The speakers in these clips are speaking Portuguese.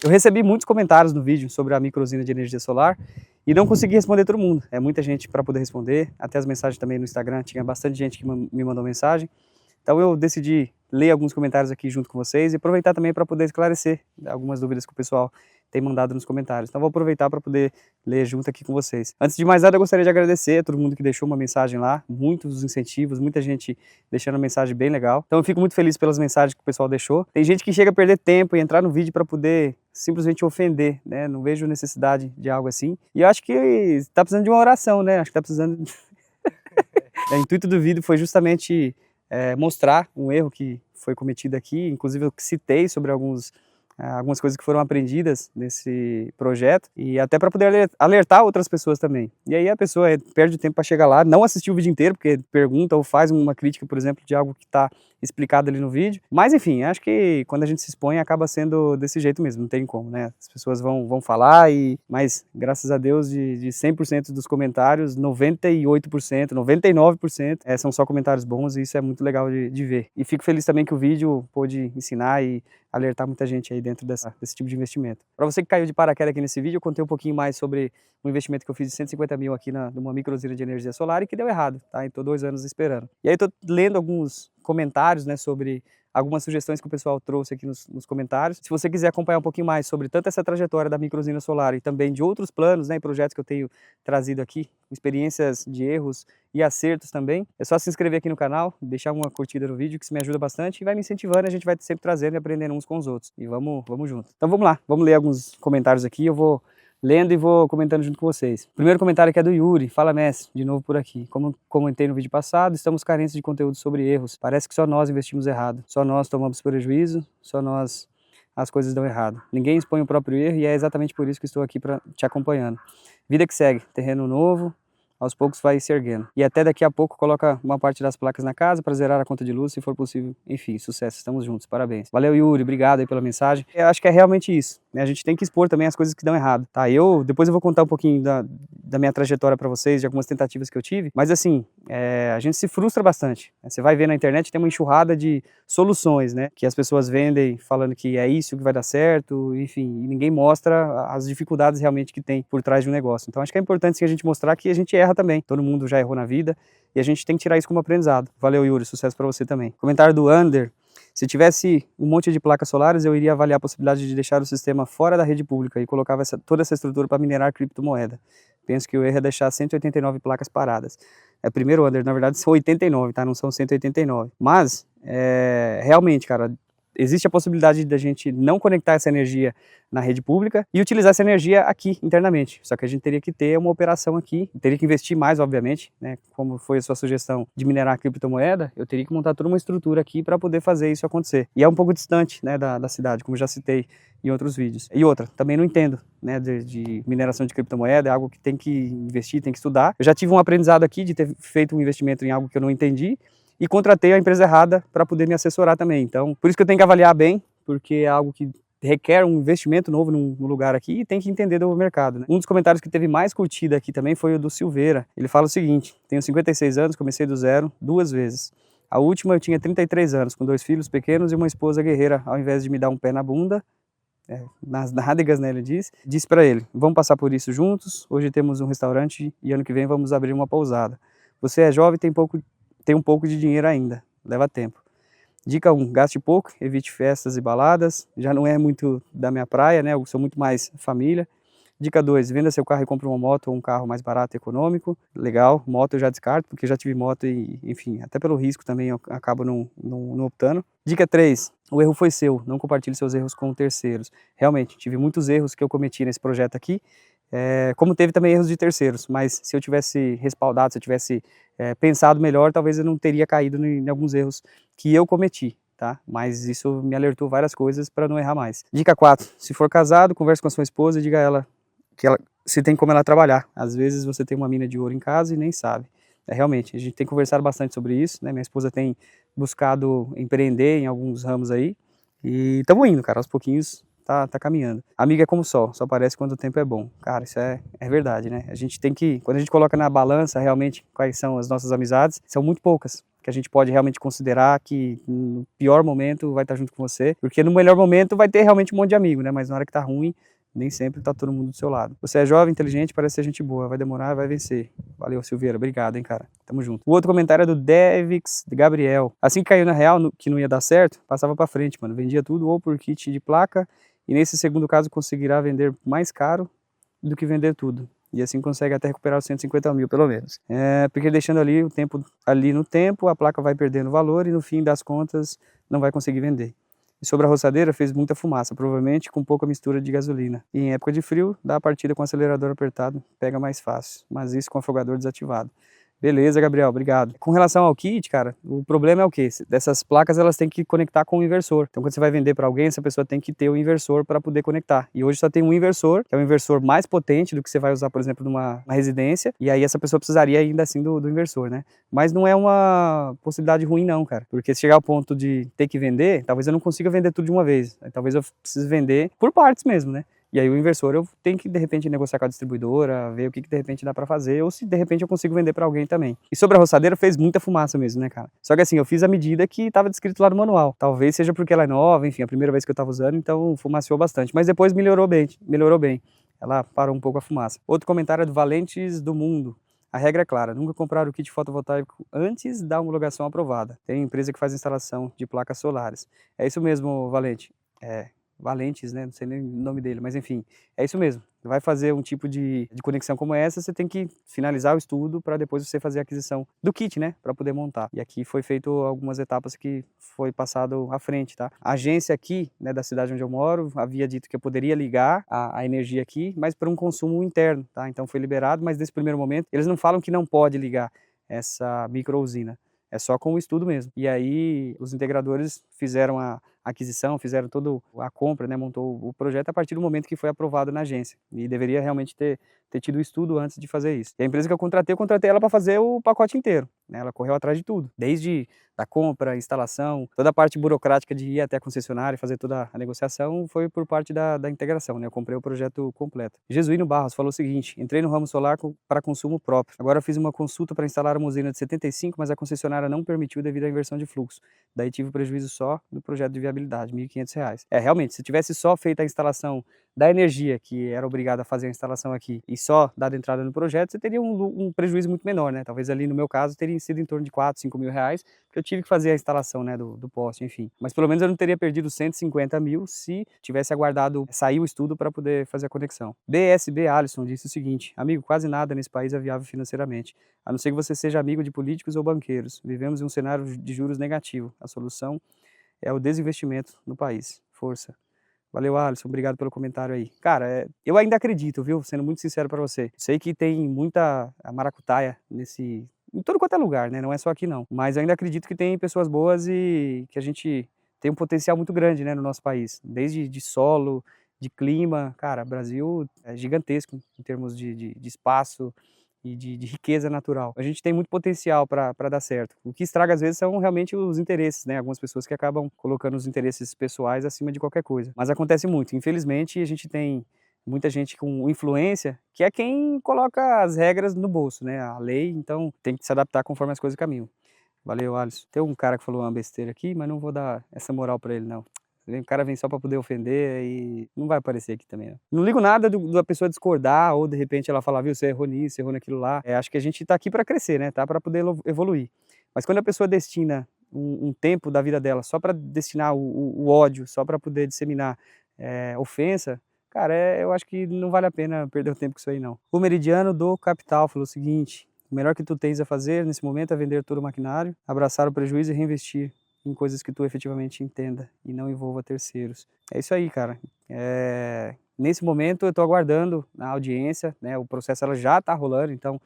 Eu recebi muitos comentários no vídeo sobre a microusina de energia solar e não consegui responder todo mundo. É muita gente para poder responder, até as mensagens também no Instagram, tinha bastante gente que me mandou mensagem. Então eu decidi ler alguns comentários aqui junto com vocês e aproveitar também para poder esclarecer algumas dúvidas que o pessoal tem mandado nos comentários. Então vou aproveitar para poder ler junto aqui com vocês. Antes de mais nada, eu gostaria de agradecer a todo mundo que deixou uma mensagem lá, muitos incentivos, muita gente deixando uma mensagem bem legal. Então eu fico muito feliz pelas mensagens que o pessoal deixou. Tem gente que chega a perder tempo e entrar no vídeo para poder simplesmente ofender, né? Não vejo necessidade de algo assim. E eu acho que está precisando de uma oração, né? Acho que está precisando... O intuito do vídeo foi justamente mostrar um erro que foi cometido aqui. Inclusive eu citei sobre algumas coisas que foram aprendidas nesse projeto e até para poder alertar outras pessoas também. E aí a pessoa perde tempo para chegar lá, não assistir o vídeo inteiro, porque pergunta ou faz uma crítica, por exemplo, de algo que está explicado ali no vídeo. Mas enfim, acho que quando a gente se expõe acaba sendo desse jeito mesmo, não tem como, né? As pessoas vão falar, mas graças a Deus de 100% dos comentários, 98%, 99% são só comentários bons e isso é muito legal de ver. E fico feliz também que o vídeo pôde ensinar e alertar muita gente aí dentro desse tipo de investimento. Para você que caiu de paraquedas aqui nesse vídeo, eu contei um pouquinho mais sobre um investimento que eu fiz de 150 mil aqui numa microusina de energia solar e que deu errado, tá? E tô 2 anos esperando. E aí tô lendo alguns comentários, né, sobre algumas sugestões que o pessoal trouxe aqui nos comentários. Se você quiser acompanhar um pouquinho mais sobre tanto essa trajetória da microusina solar e também de outros planos, né, e projetos que eu tenho trazido aqui, experiências de erros e acertos também, é só se inscrever aqui no canal, deixar uma curtida no vídeo que isso me ajuda bastante e vai me incentivando, a gente vai sempre trazendo e aprendendo uns com os outros. E vamos junto. Então vamos lá, vamos ler alguns comentários aqui, eu vou lendo e vou comentando junto com vocês. O primeiro comentário aqui é do Yuri. Fala, mestre, de novo por aqui. Como comentei no vídeo passado, estamos carentes de conteúdo sobre erros. Parece que só nós investimos errado. Só nós tomamos prejuízo, só nós as coisas dão errado. Ninguém expõe o próprio erro e é exatamente por isso que estou aqui te acompanhando. Vida que segue, terreno novo, aos poucos vai se erguendo. E até daqui a pouco coloca uma parte das placas na casa para zerar a conta de luz, se for possível. Enfim, sucesso, estamos juntos, parabéns. Valeu, Yuri, obrigado aí pela mensagem. Eu acho que é realmente isso, né? A gente tem que expor também as coisas que dão errado, tá? Depois eu vou contar um pouquinho da minha trajetória para vocês, de algumas tentativas que eu tive, mas assim, a gente se frustra bastante. Você vai ver na internet, tem uma enxurrada de soluções, né? Que as pessoas vendem falando que é isso que vai dar certo, enfim, e ninguém mostra as dificuldades realmente que tem por trás de um negócio. Então acho que é importante sim, a gente mostrar que a gente erra também. Todo mundo já errou na vida e a gente tem que tirar isso como aprendizado. Valeu, Yuri, sucesso para você também. Comentário do Ander. Se tivesse um monte de placas solares, eu iria avaliar a possibilidade de deixar o sistema fora da rede pública e colocava toda essa estrutura para minerar criptomoeda. Penso que o erro é deixar 189 placas paradas. Primeiro, Ander, na verdade são 89, tá? Não são 189. Mas, realmente, cara, existe a possibilidade da gente não conectar essa energia na rede pública e utilizar essa energia aqui internamente. Só que a gente teria que ter uma operação aqui, teria que investir mais, obviamente, né? Como foi a sua sugestão de minerar a criptomoeda, eu teria que montar toda uma estrutura aqui para poder fazer isso acontecer. E é um pouco distante, né, da cidade, como já citei em outros vídeos. E outra, também não entendo, né, de mineração de criptomoeda, é algo que tem que investir, tem que estudar. Eu já tive um aprendizado aqui de ter feito um investimento em algo que eu não entendi, e contratei a empresa errada para poder me assessorar também. Então, por isso que eu tenho que avaliar bem, porque é algo que requer um investimento novo no lugar aqui e tem que entender do mercado, né? Um dos comentários que teve mais curtida aqui também foi o do Silveira. Ele fala o seguinte: tenho 56 anos, comecei do zero 2 vezes. A última eu tinha 33 anos, com 2 filhos pequenos e uma esposa guerreira. Ao invés de me dar um pé na bunda, nas nádegas, né, ele disse para ele: vamos passar por isso juntos, hoje temos um restaurante e ano que vem vamos abrir uma pousada. Você é jovem, tem um pouco de dinheiro ainda, leva tempo. Dica 1, gaste pouco, evite festas e baladas, já não é muito da minha praia, né, eu sou muito mais família. Dica 2, venda seu carro e compre uma moto ou um carro mais barato e econômico. Legal, moto eu já descarto, porque já tive moto e, enfim, até pelo risco também eu acabo não optando. Dica 3, o erro foi seu, não compartilhe seus erros com terceiros. Realmente, tive muitos erros que eu cometi nesse projeto aqui, como teve também erros de terceiros, mas se eu tivesse respaldado, se eu tivesse pensado melhor, talvez eu não teria caído em alguns erros que eu cometi, tá? Mas isso me alertou várias coisas para não errar mais. Dica 4, se for casado, converse com a sua esposa e diga a ela que se tem como ela trabalhar. Às vezes você tem uma mina de ouro em casa e nem sabe. Realmente, a gente tem conversado bastante sobre isso, né? Minha esposa tem buscado empreender em alguns ramos aí e estamos indo, cara, aos pouquinhos. Tá caminhando. Amiga é como sol, só aparece quando o tempo é bom. Cara, isso é verdade, né? A gente tem que, quando a gente coloca na balança realmente quais são as nossas amizades, são muito poucas. que a gente pode realmente considerar que no pior momento vai estar junto com você, porque no melhor momento vai ter realmente um monte de amigo, né? Mas na hora que tá ruim, nem sempre tá todo mundo do seu lado. Você é jovem, inteligente, parece ser gente boa, vai demorar, vai vencer. Valeu, Silveira, obrigado, hein, cara. Tamo junto. O outro comentário é do Devix Gabriel. Assim que caiu na real, que não ia dar certo, passava pra frente, mano. Vendia tudo ou por kit de placa, e nesse segundo caso conseguirá vender mais caro do que vender tudo. E assim consegue até recuperar os 150 mil, pelo menos. Porque deixando ali o tempo, ali no tempo, a placa vai perdendo valor e no fim das contas não vai conseguir vender. E sobre a roçadeira, fez muita fumaça, provavelmente com pouca mistura de gasolina. E em época de frio, dá a partida com o acelerador apertado, pega mais fácil. Mas isso com o afogador desativado. Beleza, Gabriel, obrigado. Com relação ao kit, cara, o problema é o quê? Dessas placas, elas têm que conectar com o inversor. Então, quando você vai vender para alguém, essa pessoa tem que ter o inversor para poder conectar. E hoje só tem um inversor, que é um inversor mais potente do que você vai usar, por exemplo, numa residência. E aí essa pessoa precisaria ainda assim do inversor, né? Mas não é uma possibilidade ruim não, cara. Porque se chegar ao ponto de ter que vender, talvez eu não consiga vender tudo de uma vez. Talvez eu precise vender por partes mesmo, né? E aí o inversor eu tenho que de repente negociar com a distribuidora, ver o que de repente dá para fazer, ou se de repente eu consigo vender para alguém também. E sobre a roçadeira, fez muita fumaça mesmo, né, cara? Só que assim, eu fiz a medida que estava descrito lá no manual. Talvez seja porque ela é nova, enfim, a primeira vez que eu estava usando, então fumaceou bastante. Mas depois melhorou bem. Ela parou um pouco a fumaça. Outro comentário é do Valentes do Mundo. A regra é clara, nunca comprar o kit fotovoltaico antes da homologação aprovada. Tem empresa que faz instalação de placas solares. É isso mesmo, Valente. Valentes, né? Não sei nem o nome dele, mas enfim, é isso mesmo. Vai fazer um tipo de conexão como essa, você tem que finalizar o estudo para depois você fazer a aquisição do kit, né? Para poder montar. E aqui foi feito algumas etapas que foi passado à frente, tá? A agência aqui, né, da cidade onde eu moro, havia dito que eu poderia ligar a energia aqui, mas para um consumo interno, tá? Então foi liberado, mas nesse primeiro momento eles não falam que não pode ligar essa micro-usina. É só com o estudo mesmo. E aí os integradores fizeram a aquisição, fizeram toda a compra, né, montou o projeto a partir do momento que foi aprovado na agência. E deveria realmente ter tido o estudo antes de fazer isso. E a empresa que eu contratei ela para fazer o pacote inteiro, né? Ela correu atrás de tudo, desde da compra, instalação, toda a parte burocrática de ir até a concessionária e fazer toda a negociação foi por parte da integração, né? Eu comprei o projeto completo. Jesuíno Barros falou o seguinte: entrei no ramo solar para consumo próprio. Agora fiz uma consulta para instalar uma usina de 75, mas a concessionária não permitiu devido à inversão de fluxo. Daí tive prejuízo só do projeto de viabilidade, R$ 1.500. Realmente, se tivesse só feito a instalação da energia, que era obrigado a fazer a instalação aqui, e só dado entrada no projeto, você teria um prejuízo muito menor, né? Talvez ali no meu caso teria sido em torno de 4, 5 mil reais, porque eu tive que fazer a instalação, né, do poste, enfim. Mas pelo menos eu não teria perdido 150 mil se tivesse aguardado sair o estudo para poder fazer a conexão. BSB Alisson disse o seguinte: amigo, quase nada nesse país é viável financeiramente, a não ser que você seja amigo de políticos ou banqueiros. Vivemos em um cenário de juros negativo. A solução é o desinvestimento no país. Força. Valeu, Alisson, obrigado pelo comentário aí. Cara, eu ainda acredito, viu? Sendo muito sincero para você. Sei que tem muita maracutaia em todo quanto é lugar, né? Não é só aqui não. Mas eu ainda acredito que tem pessoas boas e que a gente tem um potencial muito grande, né, no nosso país. Desde de solo, de clima. Cara, o Brasil é gigantesco em termos de espaço e de riqueza natural. A gente tem muito potencial para dar certo. O que estraga às vezes são realmente os interesses, né? Algumas pessoas que acabam colocando os interesses pessoais acima de qualquer coisa. Mas acontece muito. Infelizmente, a gente tem muita gente com influência, que é quem coloca as regras no bolso, né? A lei, então tem que se adaptar conforme as coisas caminham. Valeu, Alisson. Tem um cara que falou uma besteira aqui, mas não vou dar essa moral para ele, não. O cara vem só para poder ofender e não vai aparecer aqui também. Não ligo nada da pessoa discordar ou de repente ela falar, viu, você errou nisso, você errou naquilo lá. Acho que a gente tá aqui para crescer, né? Tá para poder evoluir. Mas quando a pessoa destina um tempo da vida dela só para destinar o ódio, só para poder disseminar ofensa, cara, eu acho que não vale a pena perder o tempo com isso aí, não. O Meridiano do Capital falou o seguinte: o melhor que tu tens a fazer nesse momento é vender todo o maquinário, abraçar o prejuízo e reinvestir em coisas que tu efetivamente entenda e não envolva terceiros. É isso aí, cara. Nesse momento eu estou aguardando a audiência, né? O processo ela já está rolando, então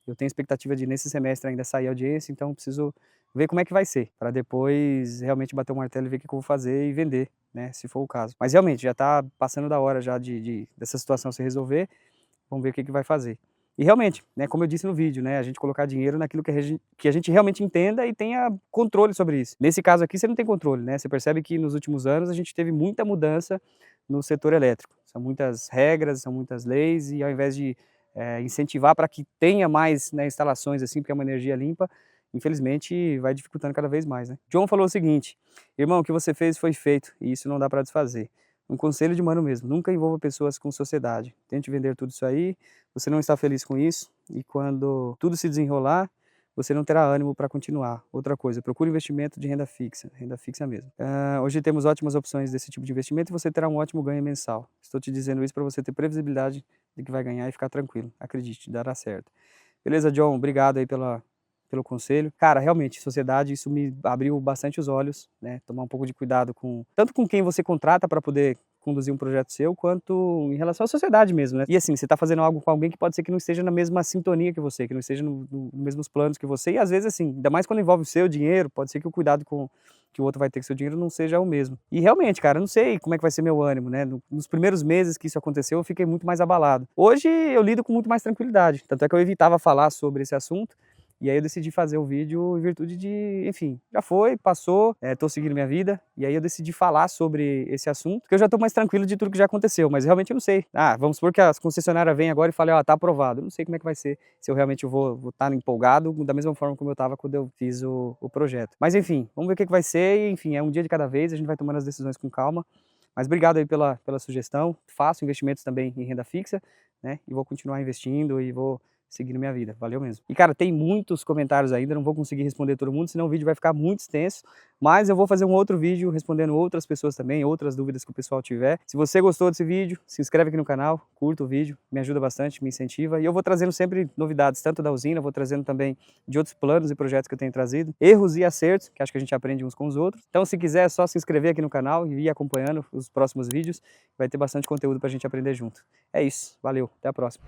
eu tenho expectativa de nesse semestre ainda sair a audiência, então preciso ver como é que vai ser, para depois realmente bater o martelo e ver o que eu vou fazer e vender, né? Se for o caso. Mas realmente já está passando da hora já dessa situação se resolver, vamos ver o que vai fazer. E realmente, né, como eu disse no vídeo, né, a gente colocar dinheiro naquilo que a gente realmente entenda e tenha controle sobre isso. Nesse caso aqui você não tem controle, né? Você percebe que nos últimos anos a gente teve muita mudança no setor elétrico. São muitas regras, são muitas leis e ao invés de incentivar para que tenha mais, né, instalações assim, porque é uma energia limpa, infelizmente vai dificultando cada vez mais, né? John falou o seguinte: irmão, o que você fez foi feito e isso não dá para desfazer. Um conselho de mano mesmo, nunca envolva pessoas com sociedade. Tente vender tudo isso aí, você não está feliz com isso e quando tudo se desenrolar, você não terá ânimo para continuar. Outra coisa, procure investimento de renda fixa mesmo. Hoje temos ótimas opções desse tipo de investimento e você terá um ótimo ganho mensal. Estou te dizendo isso para você ter previsibilidade de que vai ganhar e ficar tranquilo. Acredite, dará certo. Beleza, John? Obrigado aí pelo conselho. Cara, realmente, sociedade, isso me abriu bastante os olhos, né? Tomar um pouco de cuidado tanto com quem você contrata para poder conduzir um projeto seu, quanto em relação à sociedade mesmo, né? E assim, você está fazendo algo com alguém que pode ser que não esteja na mesma sintonia que você, que não esteja nos mesmos planos que você, e às vezes assim, ainda mais quando envolve o seu dinheiro, pode ser que o cuidado que o outro vai ter com o seu dinheiro não seja o mesmo. E realmente, cara, eu não sei como é que vai ser meu ânimo, né? Nos primeiros meses que isso aconteceu, eu fiquei muito mais abalado. Hoje eu lido com muito mais tranquilidade, tanto é que eu evitava falar sobre esse assunto. E aí eu decidi fazer o vídeo em virtude de, enfim, já foi, passou, tô seguindo minha vida. E aí eu decidi falar sobre esse assunto, porque eu já tô mais tranquilo de tudo que já aconteceu, mas realmente eu não sei. Vamos supor que as concessionárias vêm agora e falem, tá aprovado. Eu não sei como é que vai ser, se eu realmente vou estar empolgado, da mesma forma como eu estava quando eu fiz o projeto. Mas enfim, vamos ver o que vai ser, e, enfim, é um dia de cada vez, a gente vai tomando as decisões com calma. Mas obrigado aí pela sugestão, faço investimentos também em renda fixa, né, e vou continuar investindo e vou seguindo minha vida, valeu mesmo. E cara, tem muitos comentários ainda, não vou conseguir responder todo mundo, senão o vídeo vai ficar muito extenso, mas eu vou fazer um outro vídeo respondendo outras pessoas também, outras dúvidas que o pessoal tiver. Se você gostou desse vídeo, se inscreve aqui no canal, curta o vídeo, me ajuda bastante, me incentiva, e eu vou trazendo sempre novidades, tanto da usina, vou trazendo também de outros planos e projetos que eu tenho trazido, erros e acertos, que acho que a gente aprende uns com os outros. Então se quiser é só se inscrever aqui no canal e ir acompanhando os próximos vídeos, vai ter bastante conteúdo pra gente aprender junto. É isso, valeu, até a próxima.